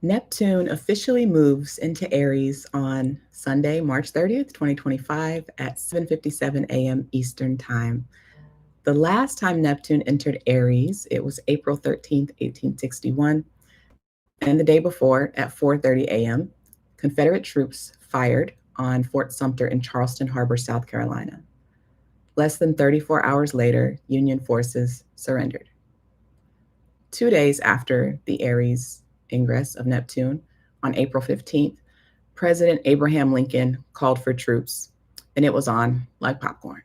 Neptune officially moves into Aries on Sunday, March 30th, 2025 at 7:57 a.m. Eastern Time. The last time Neptune entered Aries, it was April 13th, 1861, and the day before at 4:30 a.m., Confederate troops fired on Fort Sumter in Charleston Harbor, South Carolina. Less than 34 hours later, Union forces surrendered. 2 days after the Aries ingress of Neptune, on April 15th, President Abraham Lincoln called for troops, and it was on like popcorn.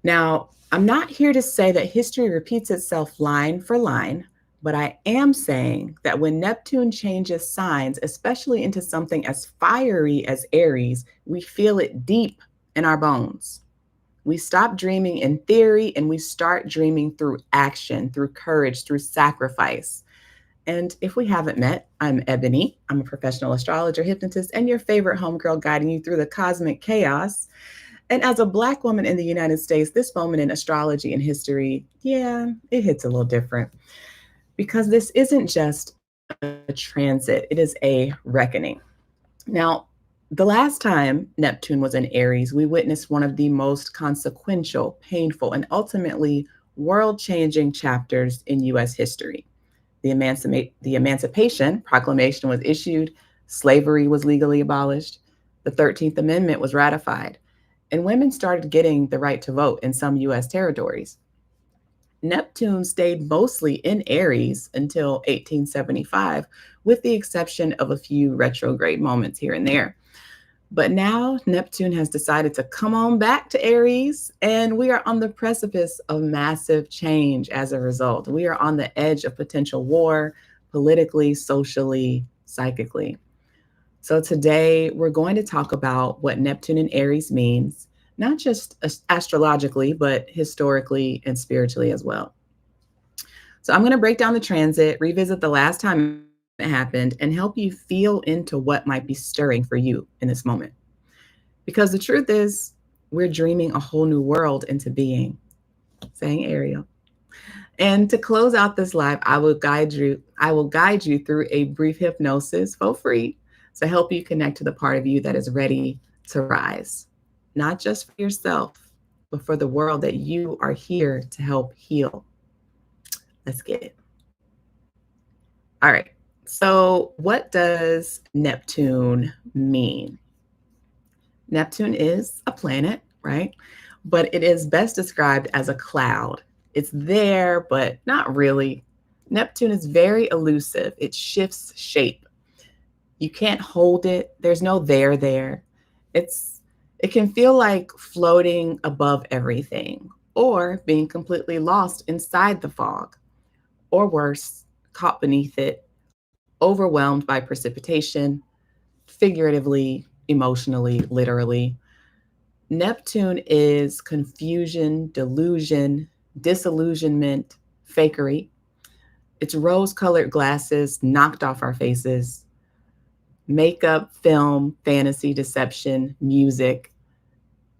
Now, I'm not here to say that history repeats itself line for line, but I am saying that when Neptune changes signs, especially into something as fiery as Aries, we feel it deep in our bones. We stop dreaming in theory and we start dreaming through action, through courage, through sacrifice. And if we haven't met, I'm Ebony. I'm a professional astrologer, hypnotist, and your favorite homegirl guiding you through the cosmic chaos. And as a Black woman in the United States, this moment in astrology and history, yeah, it hits a little different because this isn't just a transit, it is a reckoning. Now, the last time Neptune was in Aries, we witnessed one of the most consequential, painful, and ultimately world changing chapters in US history. The Emancipation Proclamation was issued, slavery was legally abolished, the 13th Amendment was ratified, and women started getting the right to vote in some US territories. Neptune stayed mostly in Aries until 1875, with the exception of a few retrograde moments here and there. But now Neptune has decided to come on back to Aries, and we are on the precipice of massive change as a result. We are on the edge of potential war, politically, socially, psychically. So today we're going to talk about what Neptune in Aries means, not just astrologically, but historically and spiritually as well. So I'm going to break down the transit, revisit the last time it happened, and help you feel into what might be stirring for you in this moment. Because the truth is, we're dreaming a whole new world into being, saying Ariel. And to close out this live, I will guide you through a brief hypnosis for free to help you connect to the part of you that is ready to rise. Not just for yourself, but for the world that you are here to help heal. Let's get it. All right. So, what does Neptune mean? Neptune is a planet, right? But it is best described as a cloud. It's there, but not really. Neptune is very elusive, it shifts shape. You can't hold it, there's no there. It's it can feel like floating above everything or being completely lost inside the fog, or worse, caught beneath it, overwhelmed by precipitation, figuratively, emotionally, literally. Neptune is confusion, delusion, disillusionment, fakery. It's rose colored glasses knocked off our faces, makeup, film, fantasy, deception, music.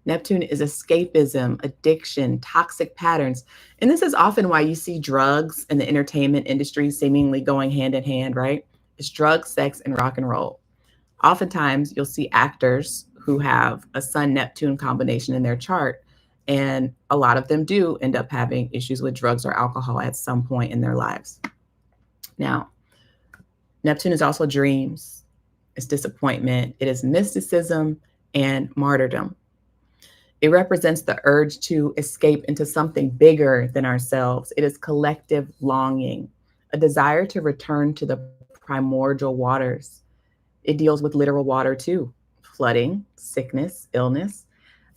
Neptune is escapism, addiction, toxic patterns. And this is often why you see drugs and the entertainment industry seemingly going hand in hand, right? It's drugs, sex, and rock and roll. Oftentimes, you'll see actors who have a Sun Neptune combination in their chart, and a lot of them do end up having issues with drugs or alcohol at some point in their lives. Now, Neptune is also dreams, it's disappointment, it is mysticism and martyrdom. It represents the urge to escape into something bigger than ourselves. It is collective longing, a desire to return to the primordial waters. It deals with literal water too, flooding, sickness, illness.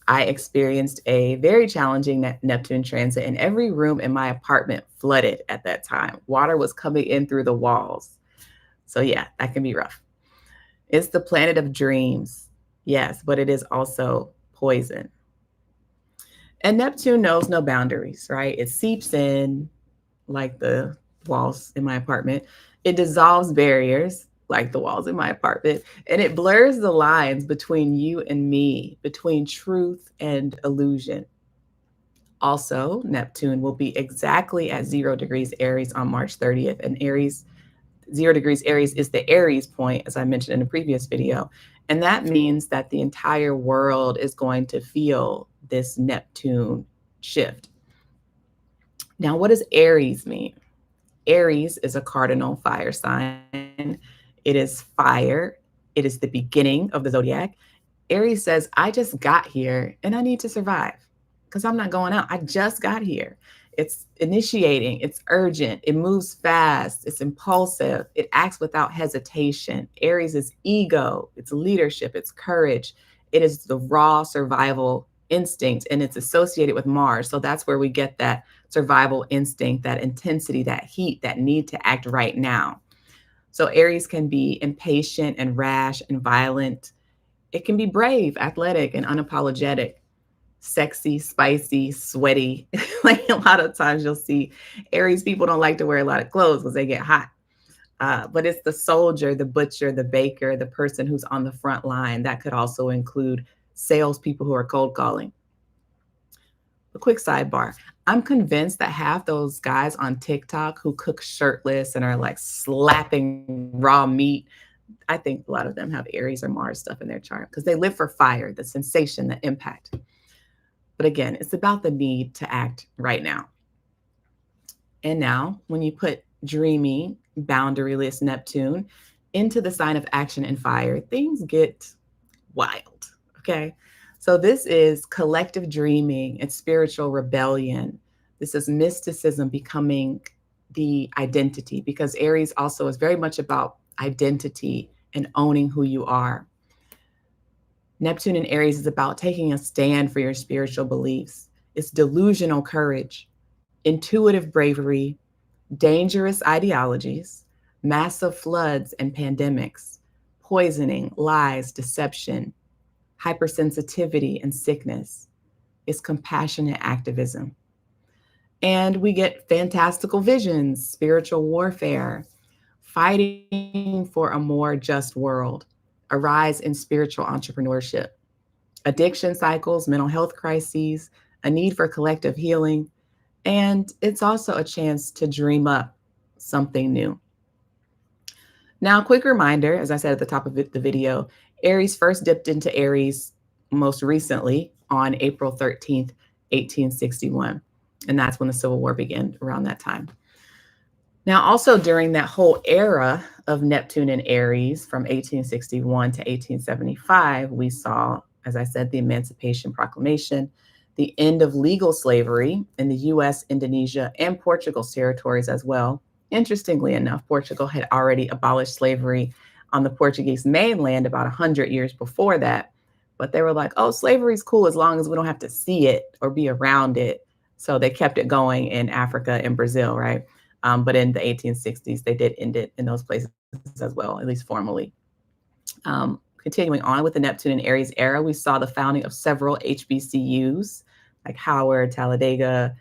I experienced a very challenging Neptune transit, and every room in my apartment flooded at that time. Water was coming in through the walls. So, yeah, that can be rough. It's the planet of dreams, yes, but it is also poison. And Neptune knows no boundaries, right? It seeps in like the walls in my apartment. It dissolves barriers like the walls in my apartment. And it blurs the lines between you and me, between truth and illusion. Also, Neptune will be exactly at 0 degrees Aries on March 30th. And Aries, 0 degrees Aries is the Aries point, as I mentioned in a previous video. And that means that the entire world is going to feel this Neptune shift. Now, what does Aries mean? Aries is a cardinal fire sign. It is fire. It is the beginning of the zodiac. Aries says, I just got here and I need to survive because I'm not going out. I just got here. It's initiating, it's urgent, it moves fast, it's impulsive, it acts without hesitation. Aries is ego, it's leadership, it's courage. It is the raw survival instinct, and it's associated with Mars. So that's where we get that survival instinct, that intensity, that heat, that need to act right now. So Aries can be impatient and rash and violent. It can be brave, athletic, and unapologetic, sexy, spicy, sweaty. Like a lot of times you'll see Aries people don't like to wear a lot of clothes because they get hot. But it's the soldier, the butcher, the baker, the person who's on the front line. That could also include salespeople who are cold calling. A quick sidebar. I'm convinced that half those guys on TikTok who cook shirtless and are like slapping raw meat, I think a lot of them have Aries or Mars stuff in their chart because they live for fire, the sensation, the impact. But again, it's about the need to act right now. And now, when you put dreamy, boundaryless Neptune into the sign of action and fire, things get wild, okay? So this is collective dreaming and spiritual rebellion. This is mysticism becoming the identity, because Aries also is very much about identity and owning who you are. Neptune in Aries is about taking a stand for your spiritual beliefs. It's delusional courage, intuitive bravery, dangerous ideologies, massive floods and pandemics, poisoning, lies, deception, hypersensitivity, and sickness. It's compassionate activism. And we get fantastical visions, spiritual warfare, fighting for a more just world, a rise in spiritual entrepreneurship, addiction cycles, mental health crises, a need for collective healing, and it's also a chance to dream up something new. Now, quick reminder, as I said at the top of the video, Aries first dipped into Aries most recently on April 13th, 1861. And that's when the Civil War began, around that time. Now, also during that whole era of Neptune and Aries from 1861 to 1875, we saw, as I said, the Emancipation Proclamation, the end of legal slavery in the US, Indonesia, and Portugal's territories as well. Interestingly enough, Portugal had already abolished slavery on the Portuguese mainland about 100 years before that. But they were like, oh, slavery's cool as long as we don't have to see it or be around it. So they kept it going in Africa and Brazil, right? But in the 1860s, they did end it in those places as well, at least formally. Continuing on with the Neptune and Aries era, we saw the founding of several HBCUs like Howard, Talladega,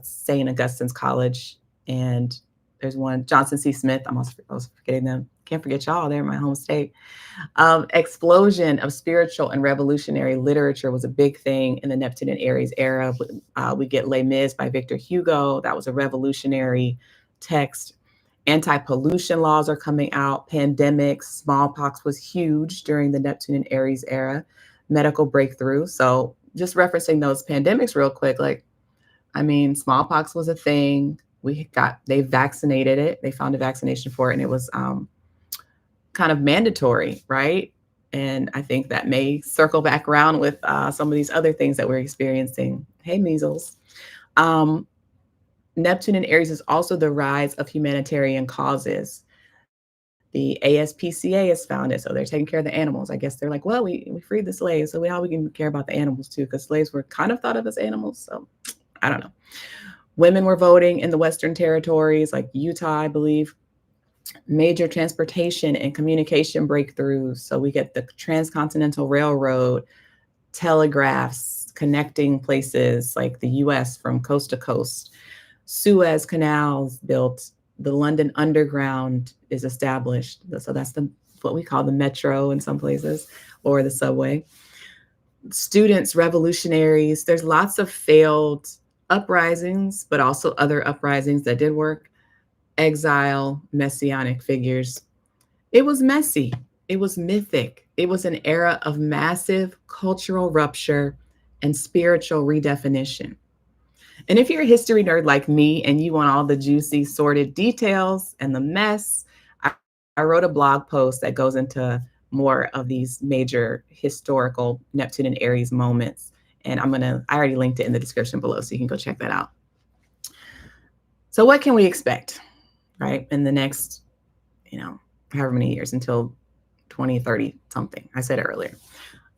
St. Augustine's College, and there's one, Johnson C. Smith. I was forgetting them. Can't forget y'all. They're in my home state. Explosion of spiritual and revolutionary literature was a big thing in the Neptune and Aries era. We get Les Mis by Victor Hugo. That was a revolutionary text. Anti-pollution laws are coming out. Pandemics, smallpox was huge during the Neptune and Aries era. Medical breakthrough. So just referencing those pandemics real quick, smallpox was a thing. They vaccinated it. They found a vaccination for it, and it was kind of mandatory, right? And I think that may circle back around with some of these other things that we're experiencing. Hey, measles. Neptune in Aries is also the rise of humanitarian causes. The ASPCA is founded, so they're taking care of the animals. I guess they're like, well, we freed the slaves, so now we can care about the animals too, because slaves were kind of thought of as animals. So I don't know. Women were voting in the Western territories, like Utah, I believe. Major transportation and communication breakthroughs. So we get the Transcontinental Railroad, telegraphs connecting places like the US from coast to coast. Suez canals built. The London Underground is established. So that's what we call the metro in some places, or the subway. Students, revolutionaries. There's lots of failed uprisings, but also other uprisings that did work. exile, messianic figures. It was messy. It was mythic. It was an era of massive cultural rupture and spiritual redefinition. And if you're a history nerd like me and you want all the juicy, sordid details and the mess, I wrote a blog post that goes into more of these major historical Neptune and Aries moments. And I already linked it in the description below, so you can go check that out. So what can we expect, right, in the next, however many years until 2030 something? I said earlier.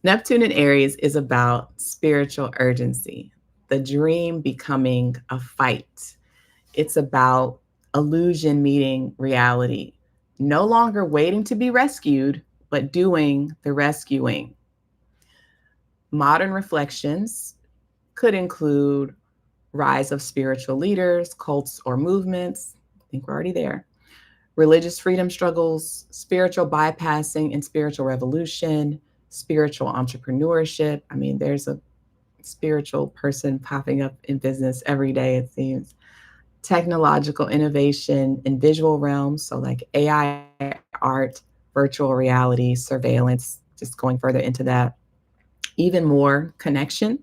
Neptune in Aries is about spiritual urgency, the dream becoming a fight. It's about illusion meeting reality, no longer waiting to be rescued, but doing the rescuing. Modern reflections could include rise of spiritual leaders, cults, or movements. I think we're already there. Religious freedom struggles, spiritual bypassing and spiritual revolution, spiritual entrepreneurship. I mean, there's a spiritual person popping up in business every day, it seems. Technological innovation in visual realms, so like AI art, virtual reality, surveillance, just going further into that. Even more connection,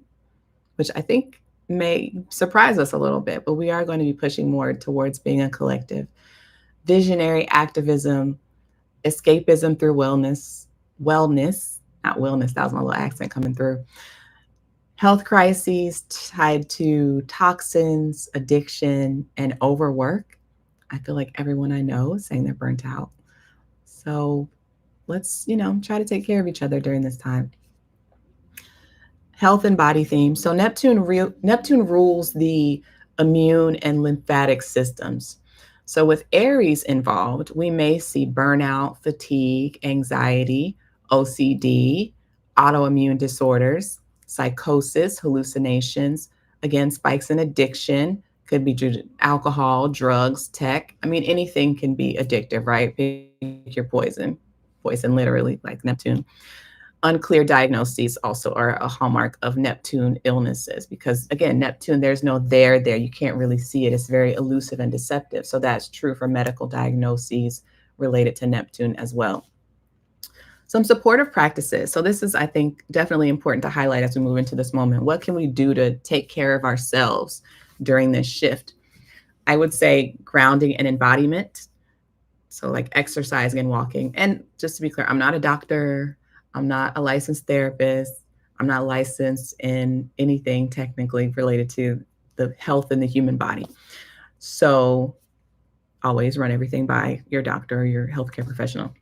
which I think may surprise us a little bit, but we are going to be pushing more towards being a collective. Visionary activism, escapism through not wellness, that was my little accent coming through. Health crises tied to toxins, addiction, and overwork. I feel like everyone I know is saying they're burnt out. So let's, try to take care of each other during this time. Health and body theme. So Neptune rules the immune and lymphatic systems. So with Aries involved, we may see burnout, fatigue, anxiety, OCD, autoimmune disorders, psychosis, hallucinations, again, spikes in addiction, could be due to alcohol, drugs, tech. I mean, anything can be addictive, right? Pick your poison literally, like Neptune. Unclear diagnoses also are a hallmark of Neptune illnesses because, again, Neptune, there's no there. You can't really see it. It's very elusive and deceptive. So that's true for medical diagnoses related to Neptune as well. Some supportive practices. So this is, I think, definitely important to highlight as we move into this moment. What can we do to take care of ourselves during this shift? I would say grounding and embodiment. So like exercising and walking. And just to be clear, I'm not a doctor. I'm not a licensed therapist. I'm not licensed in anything technically related to the health in the human body. So always run everything by your doctor or your healthcare professional.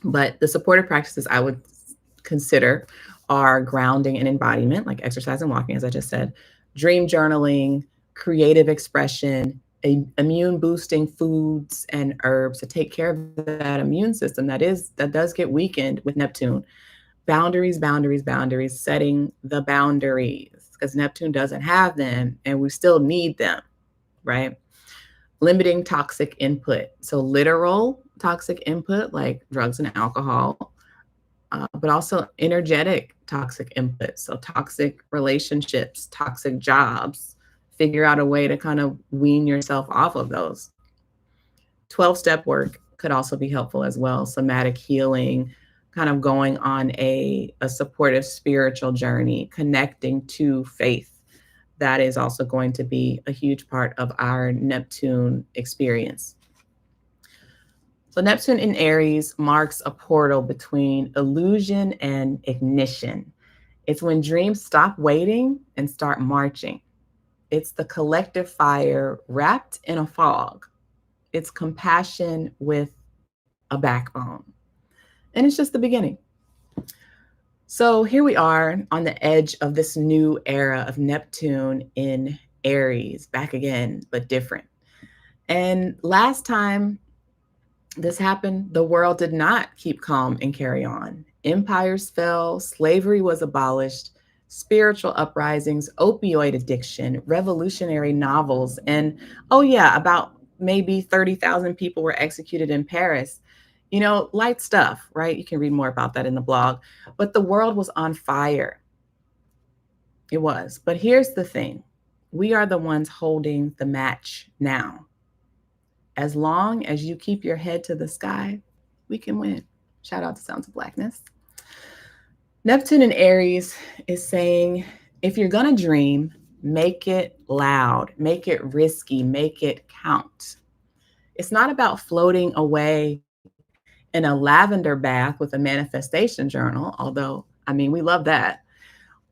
But the supportive practices I would consider are grounding and embodiment, like exercise and walking, as I just said, dream journaling, creative expression, immune boosting foods and herbs to take care of that immune system that does get weakened with Neptune. Boundaries, setting the boundaries because Neptune doesn't have them and we still need them, right? Limiting toxic input. So literal toxic input like drugs and alcohol, but also energetic toxic input. So toxic relationships, toxic jobs, figure out a way to kind of wean yourself off of those. 12-step work could also be helpful as well. Somatic healing, kind of going on a supportive spiritual journey, connecting to faith. That is also going to be a huge part of our Neptune experience. So Neptune in Aries marks a portal between illusion and ignition. It's when dreams stop waiting and start marching. It's the collective fire wrapped in a fog. It's compassion with a backbone. And it's just the beginning. So here we are on the edge of this new era of Neptune in Aries, back again, but different. And last time this happened, the world did not keep calm and carry on. Empires fell, slavery was abolished, spiritual uprisings, opioid addiction, revolutionary novels, and oh yeah, about maybe 30,000 people were executed in Paris. Light stuff, right? You can read more about that in the blog. But the world was on fire. It was. But here's the thing. We are the ones holding the match now. As long as you keep your head to the sky, we can win. Shout out to Sounds of Blackness. Neptune in Aries is saying, if you're going to dream, make it loud, make it risky, make it count. It's not about floating away in a lavender bath with a manifestation journal, although, I mean, we love that.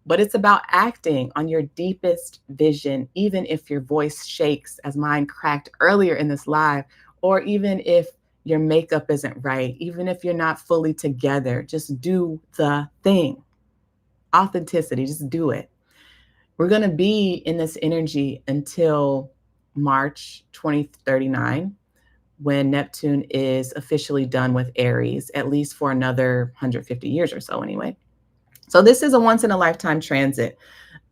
But it's about acting on your deepest vision, even if your voice shakes, as mine cracked earlier in this live, or even if your makeup isn't right, even if you're not fully together, just do the thing. Authenticity, just do it. We're going to be in this energy until March 2039, when Neptune is officially done with Aries, at least for another 150 years or so anyway. So this is a once in a lifetime transit,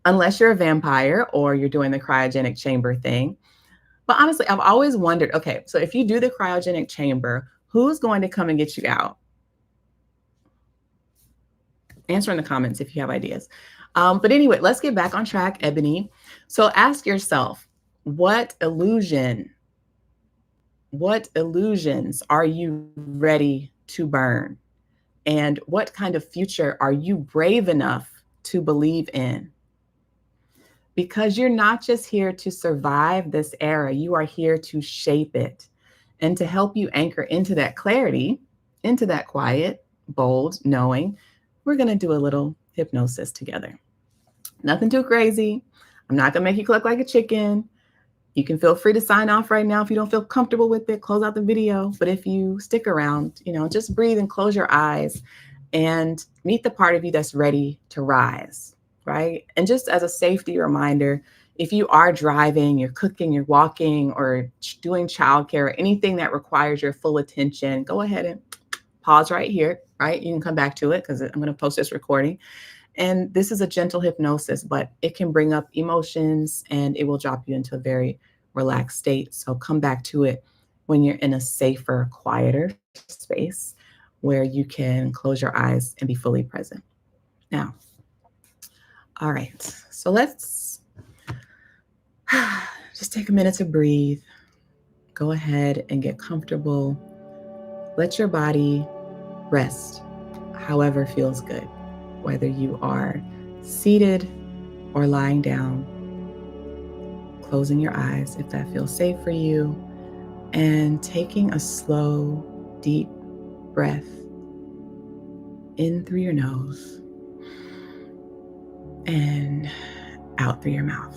unless you're a vampire or you're doing the cryogenic chamber thing. But honestly, I've always wondered, okay, so if you do the cryogenic chamber, who's going to come and get you out? Answer in the comments if you have ideas. But anyway, let's get back on track, Ebony. So ask yourself, what illusions are you ready to burn? And what kind of future are you brave enough to believe in? Because you're not just here to survive this era, you are here to shape it. And to help you anchor into that clarity, into that quiet, bold knowing, we're going to do a little hypnosis together. Nothing too crazy. I'm not going to make you cluck like a chicken. You can feel free to sign off right now if you don't feel comfortable with it. Close out the video. But if you stick around, just breathe and close your eyes and meet the part of you that's ready to rise, right? And just as a safety reminder, if you are driving, you're cooking, you're walking, or doing childcare, or anything that requires your full attention, go ahead and pause right here, right? You can come back to it because I'm going to post this recording. And this is a gentle hypnosis, but it can bring up emotions and it will drop you into a very relaxed state. So come back to it when you're in a safer, quieter space where you can close your eyes and be fully present. Now, all right, so let's just take a minute to breathe. Go ahead and get comfortable. Let your body rest however feels good, whether you are seated or lying down, closing your eyes if that feels safe for you, and taking a slow, deep breath in through your nose and out through your mouth.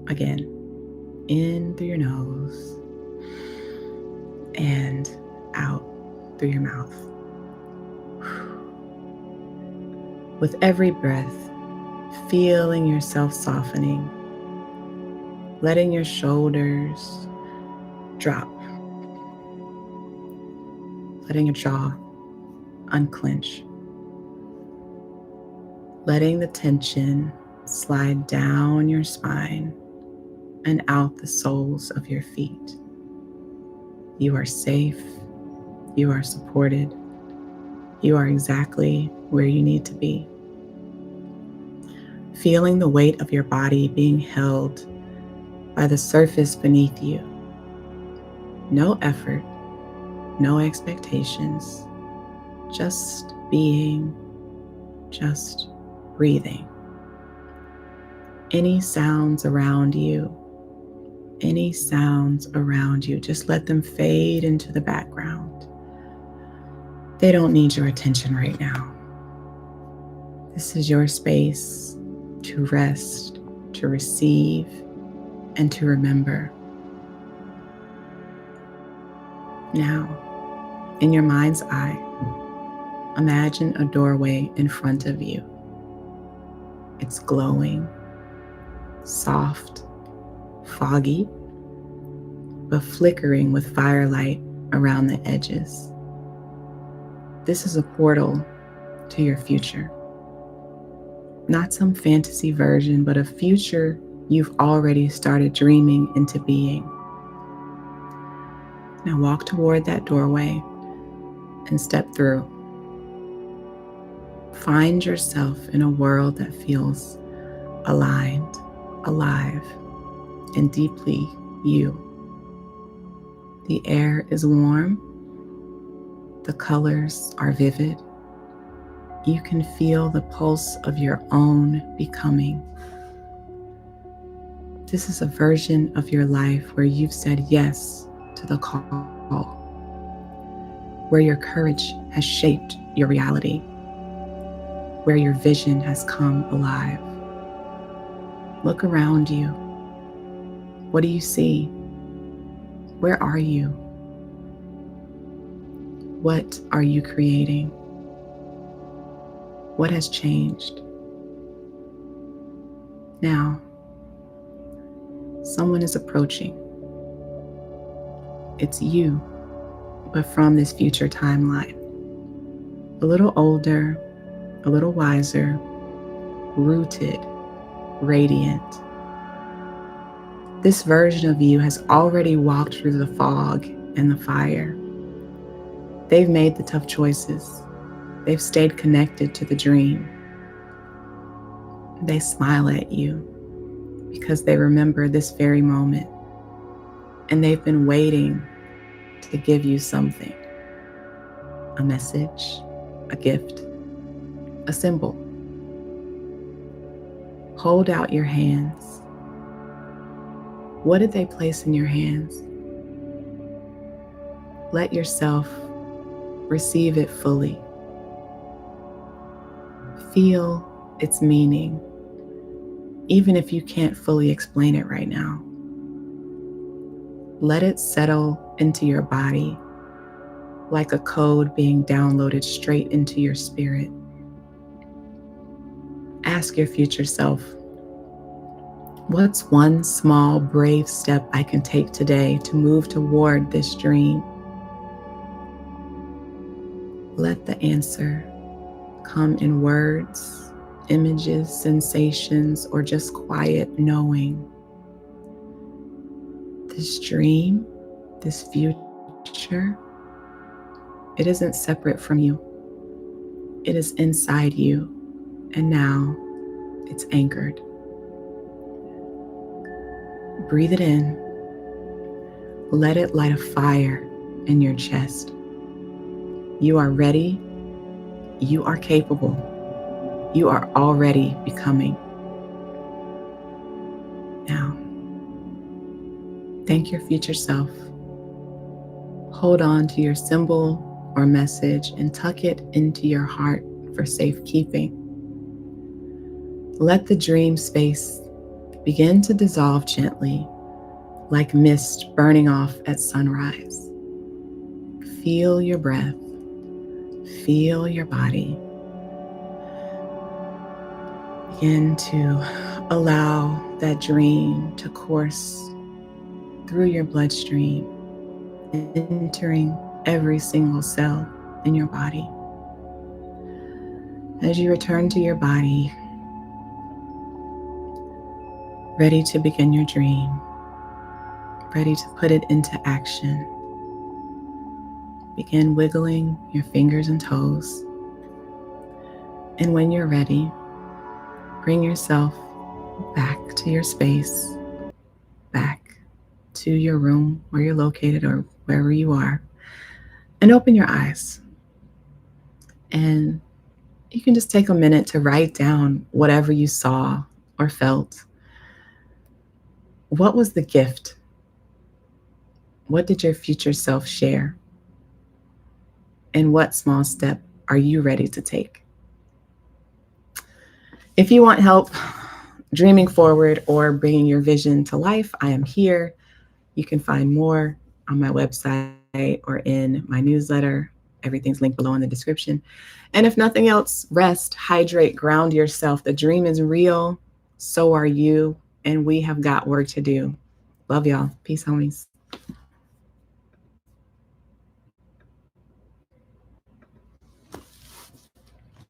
Again, in through your nose and out through your mouth. With every breath, feeling yourself softening, letting your shoulders drop, letting your jaw unclench, letting the tension slide down your spine and out the soles of your feet. You are safe. You are supported. You are exactly where you need to be. Feeling the weight of your body being held by the surface beneath you. No effort, no expectations, just being, just breathing. Any sounds around you, just let them fade into the background. They don't need your attention right now. This is your space to rest, to receive, and to remember. Now, in your mind's eye, imagine a doorway in front of you. It's glowing, soft, foggy, but flickering with firelight around the edges. This is a portal to your future. Not some fantasy version, but a future you've already started dreaming into being. Now walk toward that doorway and step through. Find yourself in a world that feels aligned, alive, and deeply you. The air is warm. The colors are vivid. You can feel the pulse of your own becoming. This is a version of your life where you've said yes to the call, where your courage has shaped your reality, where your vision has come alive. Look around you. What do you see? Where are you? What are you creating? What has changed? Now, someone is approaching. It's you, but from this future timeline. A little older, a little wiser, rooted, radiant. This version of you has already walked through the fog and the fire. They've made the tough choices. They've stayed connected to the dream. They smile at you because they remember this very moment, and they've been waiting to give you something, a message, a gift, a symbol. Hold out your hands. What did they place in your hands? Let yourself receive it fully. Feel its meaning, even if you can't fully explain it right now. Let it settle into your body like a code being downloaded straight into your spirit. Ask your future self, what's one small, brave step I can take today to move toward this dream? Let the answer come in words, images, sensations, or just quiet knowing. This dream, this future, it isn't separate from you. It is inside you, and now it's anchored. Breathe it in. Let it light a fire in your chest. You are ready. You are capable. You are already becoming. Now, thank your future self. Hold on to your symbol or message and tuck it into your heart for safekeeping. Let the dream space begin to dissolve gently, like mist burning off at sunrise. Feel your breath. Feel your body. Begin to allow that dream to course through your bloodstream, entering every single cell in your body. As you return to your body, ready to begin your dream, ready to put it into action, begin wiggling your fingers and toes. And when you're ready, bring yourself back to your space, back to your room where you're located or wherever you are, and open your eyes. And you can just take a minute to write down whatever you saw or felt. What was the gift? What did your future self share? And what small step are you ready to take? If you want help dreaming forward or bringing your vision to life, I am here. You can find more on my website or in my newsletter. Everything's linked below in the description. And if nothing else, rest, hydrate, ground yourself. The dream is real. So are you. And we have got work to do. Love y'all. Peace, homies.